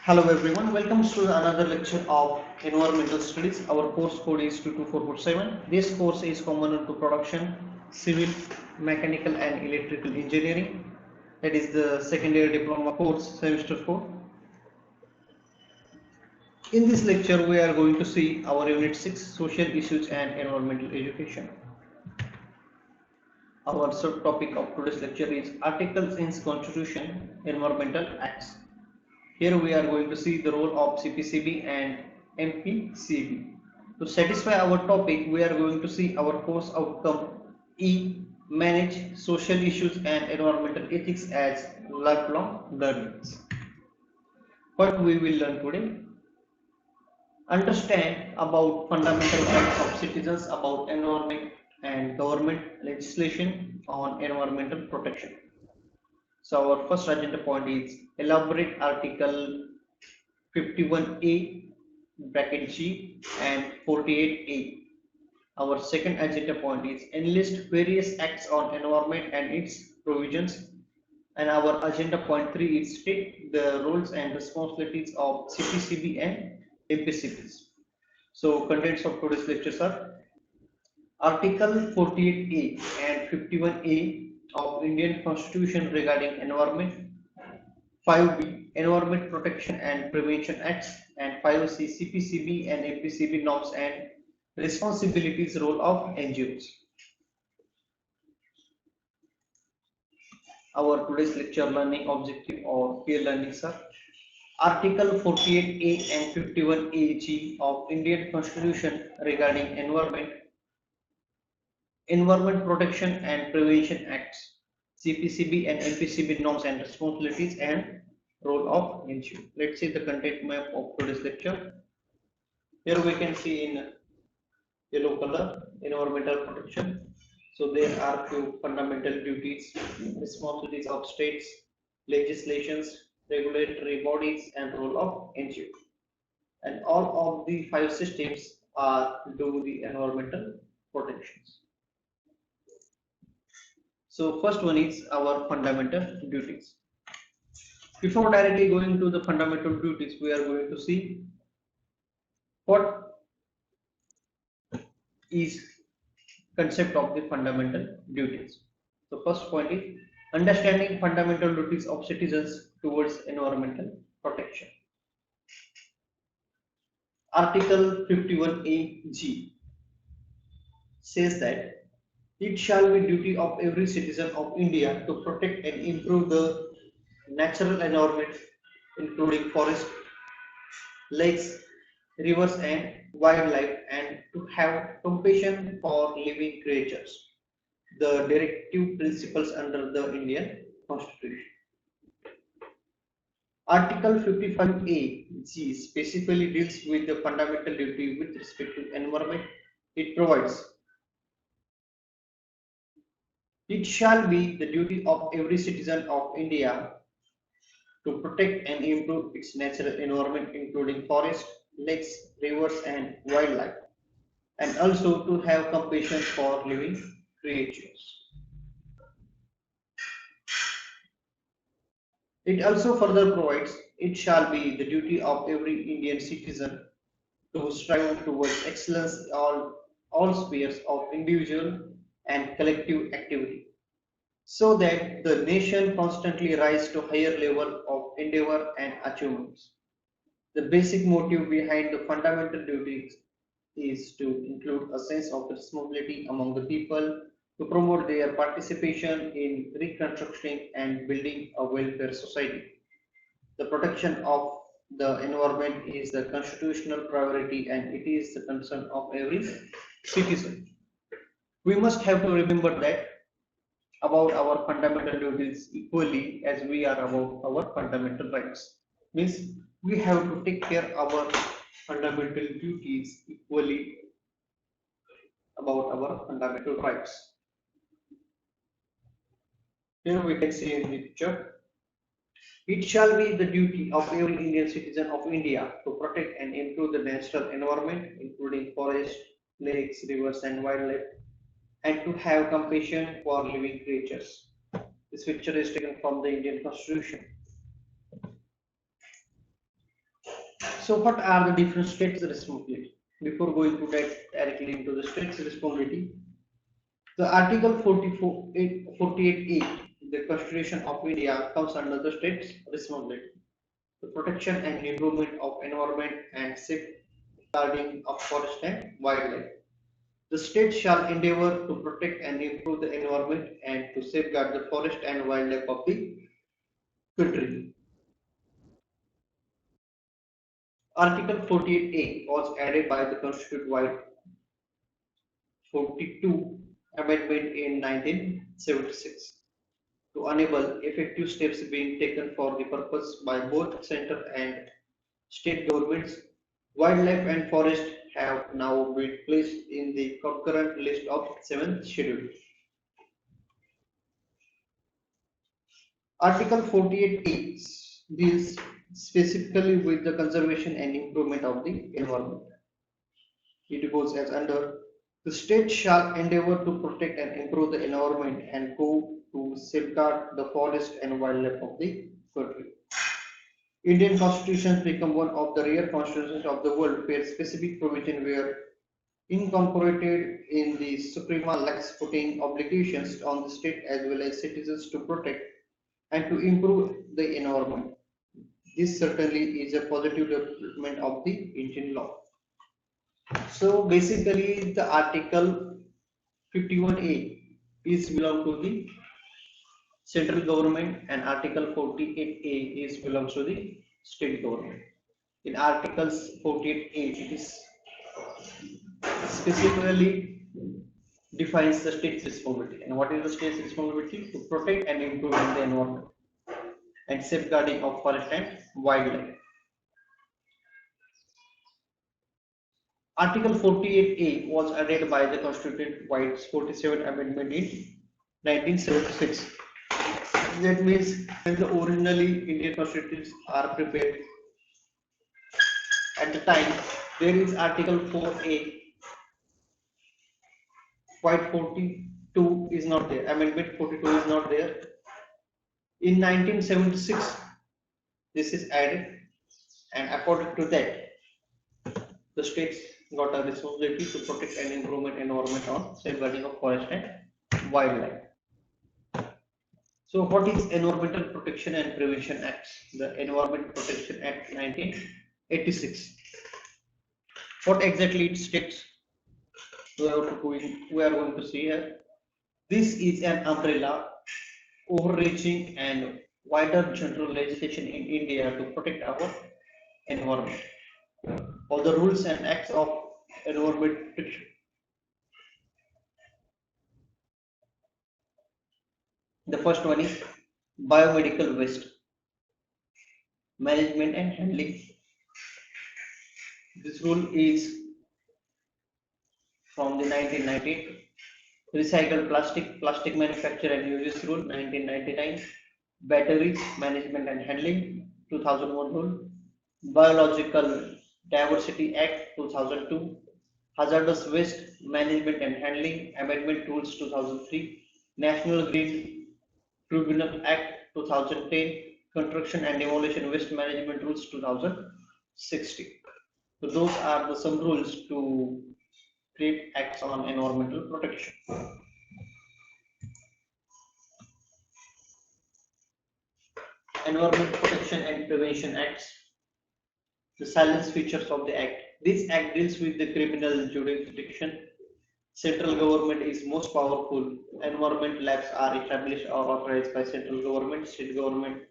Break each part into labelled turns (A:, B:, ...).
A: Hello everyone, welcome to another lecture of Environmental Studies. Our course code is 22447. This course is common to production, civil, mechanical and electrical engineering. That is the second year diploma course, semester 4. In this lecture, we are going to see our unit 6, social issues and environmental education. Our subtopic of today's lecture is articles in Constitution, environmental acts. Here we are going to see the role of CPCB and MPCB. To satisfy our topic, we are going to see our course outcome E. Manage social issues and environmental ethics as lifelong learnings. What we will learn today? Understand about fundamental rights of citizens about environment and government legislation on environmental protection. So our first agenda point is elaborate Article 51A bracket G and 48A. Our second agenda point is enlist various acts on environment and its provisions. And our agenda point 3 is state the roles and responsibilities of CPCB and MPCBs. So contents of today's lectures are Article 48A and 51A of Indian Constitution regarding environment, 5B Environment Protection and Prevention Acts, and 5C CPCB and MPCB norms and responsibilities role of NGOs. Our today's lecture learning objective or peer learning sir. Article 48A and 51AG of Indian Constitution regarding Environment Protection and Prevention Acts, CPCB and MPCB norms and responsibilities and role of NGO. Let's see the content map of today's lecture. Here we can see in yellow color environmental protection. So there are few fundamental duties, responsibilities of states, legislations, regulatory bodies and role of NGO. And all of the five systems are do the environmental protections. So first one is our fundamental duties. Before directly going to the fundamental duties, we are going to see what is concept of the fundamental duties. So first point is understanding fundamental duties of citizens towards environmental protection. Article 51AG says that it shall be duty of every citizen of India to protect and improve the natural environment, including forest, lakes, rivers, and wildlife, and to have compassion for living creatures. The directive principles under the Indian Constitution. Article 55A G specifically deals with the fundamental duty with respect to environment. It provides it shall be the duty of every citizen of India to protect and improve its natural environment, including forests, lakes, rivers, and wildlife, and also to have compassion for living creatures. It also further provides it shall be the duty of every Indian citizen to strive towards excellence in all spheres of individual and collective activity, so that the nation constantly rise to higher level of endeavor and achievements. The basic motive behind the fundamental duties is to include a sense of responsibility among the people to promote their participation in reconstructing and building a welfare society. The protection of the environment is the constitutional priority and it is the concern of every citizen. We must have to remember that about our fundamental duties equally as we are about our fundamental rights. Means we have to take care our fundamental duties equally about our fundamental rights. Here we can see in the picture, it shall be the duty of every Indian citizen of India to protect and improve the natural environment, including forests, lakes, rivers, and wildlife, and to have compassion for living creatures. This picture is taken from the Indian Constitution. So what are the different states' responsibility? Before going to that directly into the states' responsibility, the Article 48A, the Constitution of India, comes under the states' responsibility. The protection and improvement of environment and safeguarding of forest and wildlife. The state shall endeavor to protect and improve the environment and to safeguard the forest and wildlife of the country. Article 48A was added by the Constitution by 42 Amendment in 1976 to enable effective steps being taken for the purpose by both center and state governments. Wildlife and forest have now been placed in the concurrent list of 7th schedule. Article 48A deals specifically with the conservation and improvement of the environment. It goes as under: the state shall endeavor to protect and improve the environment and go to safeguard the forest and wildlife of the country. Indian constitutions become one of the rare constitutions of the world where specific provision were incorporated in the Suprema Lex, putting obligations on the state as well as citizens to protect and to improve the environment. This certainly is a positive development of the Indian law. So basically the Article 51A is belong to the central government and Article 48A is belongs to the state government. In Articles 48A, it is specifically defines the state's responsibility. And what is the state's responsibility? To protect and improve the environment and safeguarding of forest and wildlife. Article 48A was added by the Constitution by its 47 Amendment in 1976. That means when the originally Indian constitutions are prepared at the time, there is Article 4A, quite 42 is not there, Amendment 42 is not there. In 1976, this is added, and according to that, the states got a responsibility to protect and improvement environment on safeguarding of forest and wildlife. So what is Environmental Protection and Prevention Act? The Environment Protection Act 1986. What exactly it states? We are going to see here. This is an umbrella, overreaching and wider general legislation in India to protect our environment. All the rules and acts of environment protection. The first one is biomedical waste management and handling. This rule is from the 1990. Recycled plastic manufacture and uses rule 1999. Batteries management and handling 2001 rule. Biological Diversity Act 2002. Hazardous Waste Management and Handling Amendment Rules 2003. National Green Tribunal Act 2010. Construction and Demolition Waste Management Rules 2016. So those are the some rules to create acts on environmental protection. Environment Protection and Prevention Acts. The silence features of the Act. This Act deals with the criminal jurisdiction. Central government is most powerful. Environment labs are established or authorized by central government, state government,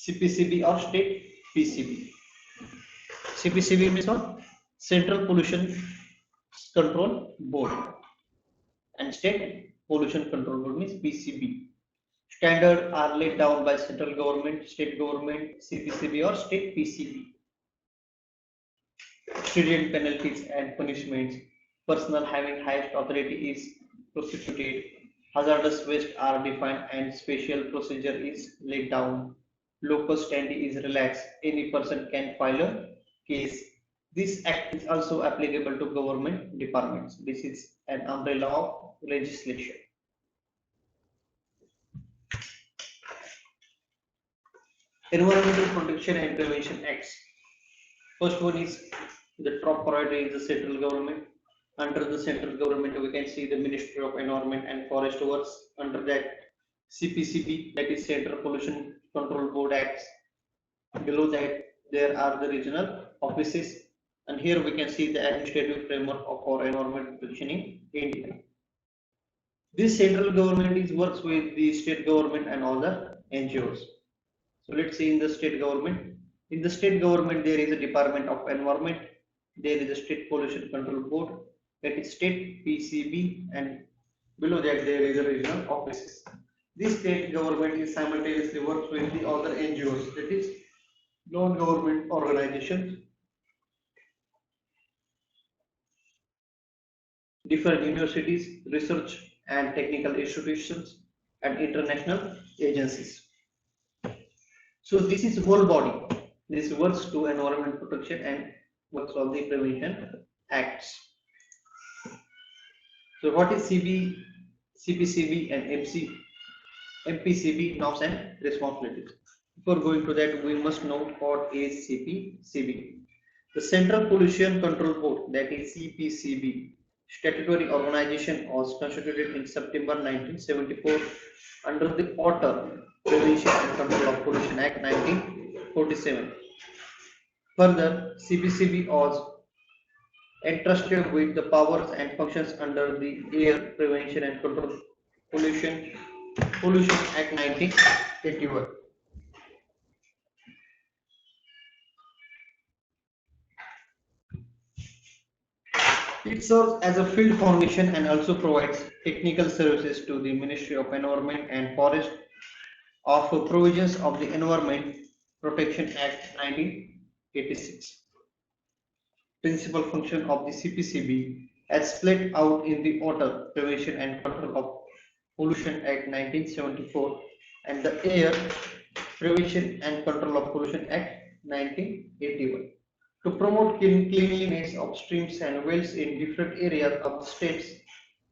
A: CPCB or state PCB. CPCB means what? Central Pollution Control Board, and State Pollution Control Board means PCB. Standards are laid down by central government, state government, CPCB or state PCB. Stringent penalties and punishments. Personnel having highest authority is prosecuted. Hazardous waste are defined and special procedure is laid down. Locus standi is relaxed. Any person can file a case. This act is also applicable to government departments. This is an umbrella of legislation. Environmental Protection and Prevention Acts. First one is the top priority is the central government. Under the central government, we can see the Ministry of Environment and Forest Works. Under that, CPCB, that is Central Pollution Control Board Acts. Below that, there are the regional offices, and here we can see the administrative framework for environment protection in India. This central government is works with the state government and other NGOs. So let's see in the state government. In the state government, there is a Department of Environment, there is a State Pollution Control Board, that is State PCB, and below that there is a regional offices. This state government is simultaneously works with the other NGOs, that is non-government organizations, different universities, research and technical institutions, and international agencies. So this is whole body. This works to environment protection and works on the prevention acts. So what is CPCB and MPCB norms and responsibilities? Before going to that, we must know what is CPCB. The Central Pollution Control Board, that is CPCB, statutory organization, was constituted in September 1974 under the Water Prevention and Control of Pollution Act 1947. Further, CPCB was entrusted with the powers and functions under the Air Prevention and Control Pollution Act 1981. It serves as a field foundation and also provides technical services to the Ministry of Environment and Forest of provisions of the Environment Protection Act 1986. Principal function of the CPCB as split out in the Water Prevention and Control of Pollution Act 1974 and the Air Prevention and Control of Pollution Act 1981 to promote cleanliness of streams and wells in different areas of the states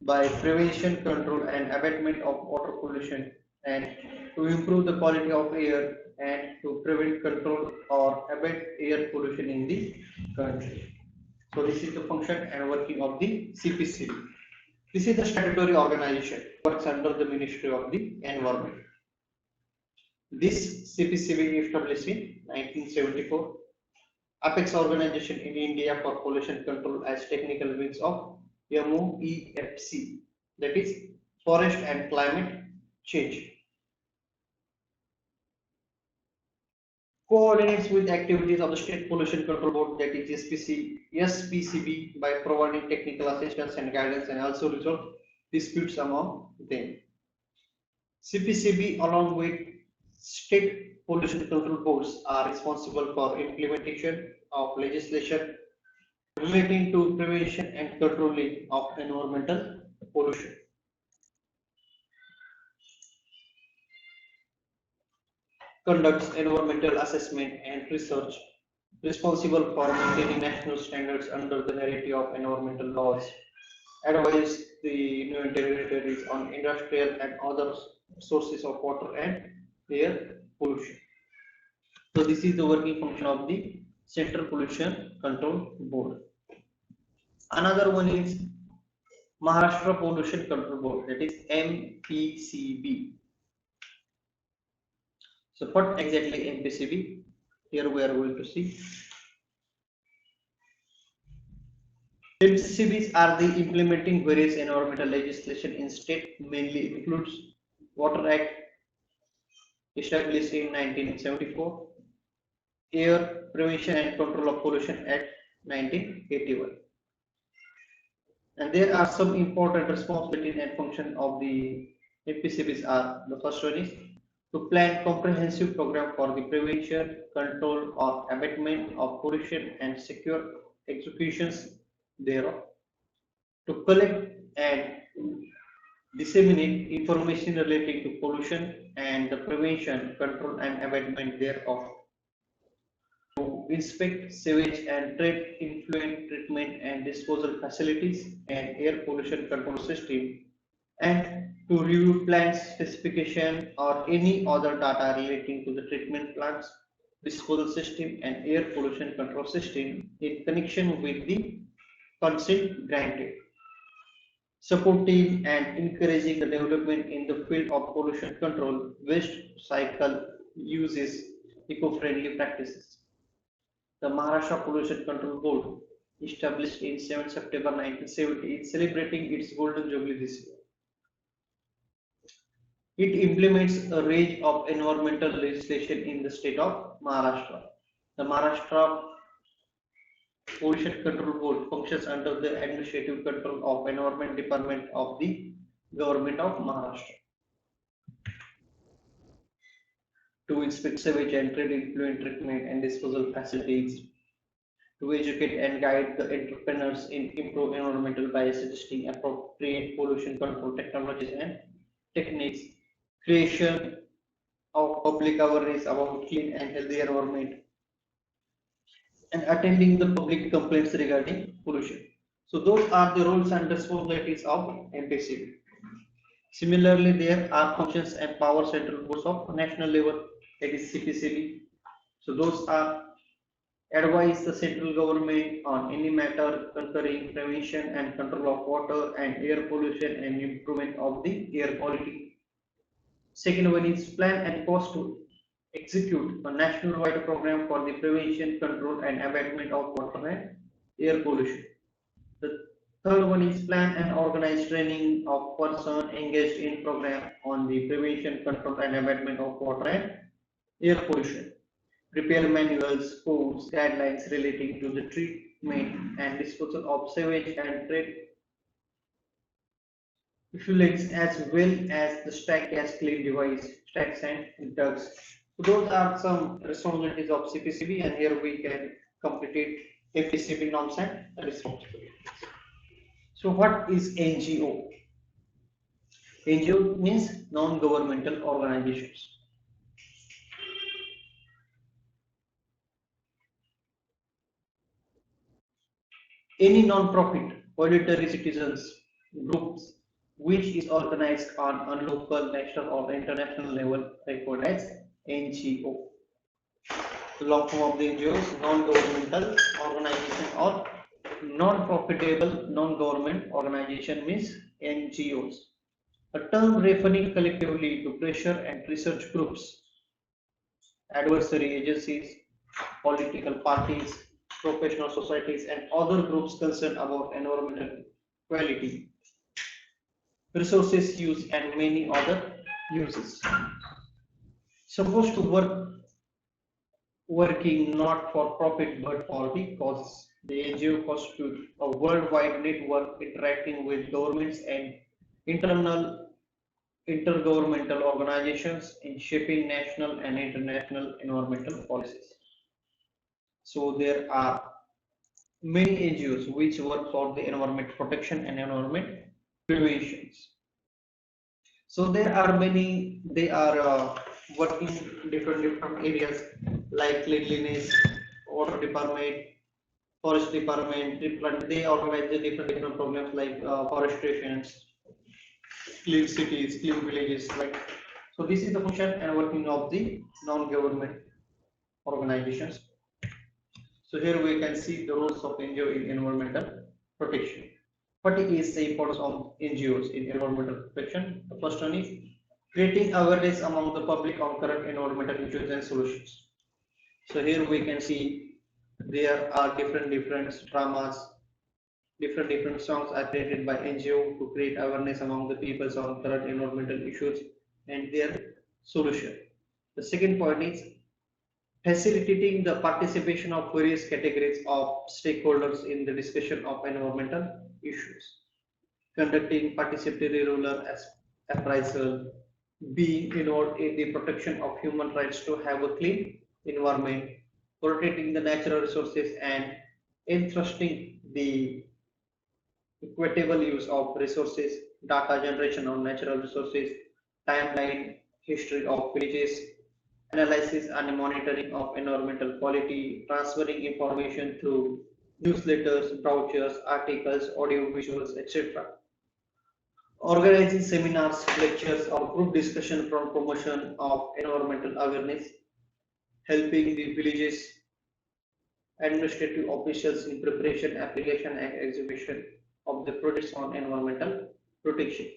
A: by prevention, control and abatement of water pollution, and to improve the quality of air and to prevent, control or abate air pollution in the country. So this is the function and working of the CPCB. This is the statutory organization, works under the Ministry of the Environment. This CPCB established in 1974. Apex organization in India for pollution control as technical wings of MOEFC, that is Forest and Climate Change. Coordinates with activities of the State Pollution Control Board, that is SPCB, by providing technical assistance and guidance and also resolve disputes among them. CPCB along with state pollution control boards are responsible for implementation of legislation relating to prevention and controlling of environmental pollution. Conducts environmental assessment and research, responsible for maintaining national standards under the narrative of environmental laws, advise the union territories on industrial and other sources of water and air pollution. So this is the working function of the Central Pollution Control Board. Another one is Maharashtra Pollution Control Board, that is MPCB. So what exactly MPCB? Here we are going to see. MPCBs are the implementing various environmental legislation in state, mainly includes Water Act established in 1974, Air Prevention and Control of Pollution Act 1981. And there are some important responsibilities and function of the MPCBs are, the first one is to plan comprehensive program for the prevention, control or abatement of pollution and secure executions thereof, to collect and disseminate information relating to pollution and the prevention, control and abatement thereof, to inspect sewage and trade effluent treatment and disposal facilities and air pollution control system, and to review plans, specification or any other data relating to the treatment plants disposal system, and air pollution control system in connection with the consent granted, supporting and encouraging the development in the field of pollution control, waste cycle uses, eco-friendly practices. The Maharashtra Pollution Control Board, established in 7 September 1970, is celebrating its golden jubilee this year. It implements a range of environmental legislation in the state of Maharashtra. The Maharashtra Pollution Control Board functions under the administrative control of Environment Department of the Government of Maharashtra to inspect sewage and treat effluent treatment and disposal facilities, to educate and guide the entrepreneurs in improve environmental by suggesting appropriate pollution control technologies and techniques, creation of public awareness about clean and healthy environment, and attending the public complaints regarding pollution. So those are the roles and responsibilities of MPCB. Similarly, there are functions and power central boards of national level, that is CPCB. So those are advise the central government on any matter concerning prevention and control of water and air pollution and improvement of the air quality. Second one is plan and cost to execute a national-wide program for the prevention, control and abatement of water and air pollution. The third one is plan and organize training of person engaged in program on the prevention, control and abatement of water and air pollution. Prepare manuals, codes, guidelines relating to the treatment and disposal of sewage and treat effluents as well as the stack gas clean device, stacks and ducts. So those are some responsibilities of CPCB, and here we can complete FPCB norms and responsibilities. So what is NGO? NGO means non-governmental organizations. Any non-profit voluntary citizens groups which is organized on a local, national or international level referred as NGO. The long form of the NGO is non-governmental organization or non-profitable non-government organization means NGOs. A term referring collectively to pressure and research groups, adversary agencies, political parties, professional societies, and other groups concerned about environmental quality, resources use, and many other uses. Supposed to working not for profit but for the cause. The NGO constitutes a worldwide network interacting with governments and internal intergovernmental organizations in shaping national and international environmental policies. So there are many NGOs which work for the environment protection and environment preventions. So there are many, they are working different areas like cleanliness, water department, forest department, they organize the different programs like forestations, clean cities, clean villages, like so. This is the function and working of the non-government organizations. So here we can see the roles of NGO in environmental protection. What is the importance of NGOs in environmental protection? The first one is creating awareness among the public on current environmental issues and solutions. So here we can see there are different dramas, different songs are created by NGO to create awareness among the peoples on current environmental issues and their solution. The second point is facilitating the participation of various categories of stakeholders in the discussion of environmental issues, conducting participatory rural appraisal, being involved in the protection of human rights to have a clean environment, protecting the natural resources and entrusting the equitable use of resources, data generation on natural resources, timeline, history of villages, analysis and monitoring of environmental quality, transferring information through newsletters, brochures, articles, audio visuals, etc. Organizing seminars, lectures, or group discussion for promotion of environmental awareness, helping the villages administrative officials in preparation, application, and execution of the projects on environmental protection.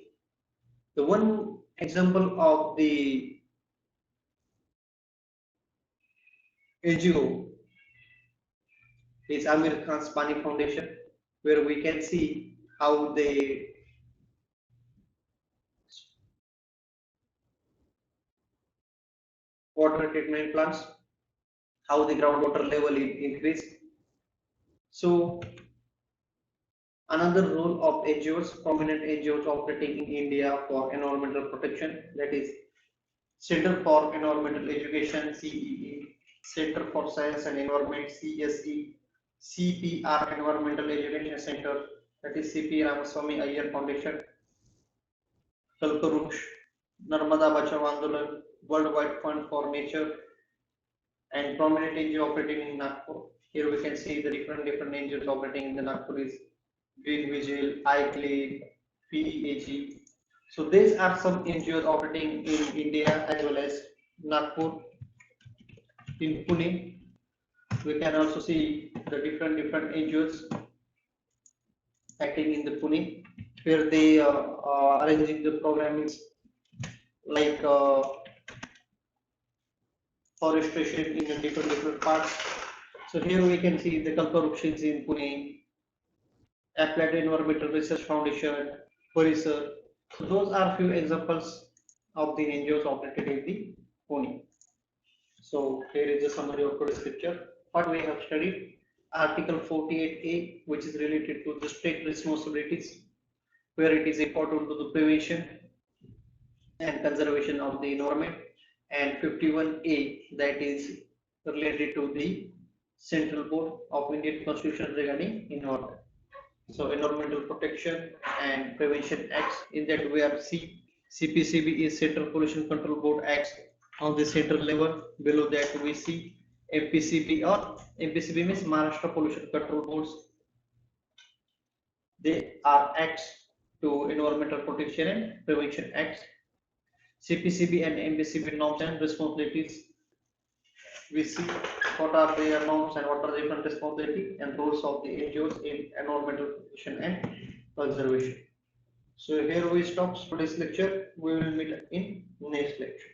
A: The one example of the NGO is Amir Khan's Pani Foundation, where we can see how they water treatment plants, how the groundwater level is increased. So another role of NGOs, prominent NGOs operating in India for environmental protection, that is Center for Environmental Education (CEE), Center for Science and Environment (CSE), CPR Environmental Education Center, that is CP Ramaswamy Iyer Foundation, Kalparush, Narmada Bachao Andolan, Worldwide Fund for Nature, and prominent NGO operating in Nagpur. Here we can see the different NGOs operating in the Nagpur is Green Vigil, iClean, PEAG. So these are some NGOs operating in India as well as Nagpur. In Pune, we can also see the different NGOs acting in the Pune, where they are arranging the programs like forestation in the different parts. So here we can see the Kalparukshins in Pune, Applied Environmental Research Foundation, Parisar. So those are few examples of the NGOs operated in the Pune. So here is a summary of today's lecture. What we have studied, Article 48A, which is related to the state responsibilities, where it is important to the prevention and conservation of the environment, and 51A, that is related to the Central Board of Indian Constitution regarding environment. So environmental protection and prevention acts, in that we are CPCB is Central Pollution Control Board acts on the central level. Below that we see MPCB, or MPCB means Maharashtra Pollution Control Boards. They are acts to environmental protection and prevention acts. CPCB and MPCB norms and responsibilities. We see what are their norms and what are the different responsibilities and roles of the NGOs in environmental protection and conservation. So here we stop today's lecture. We will meet in next lecture.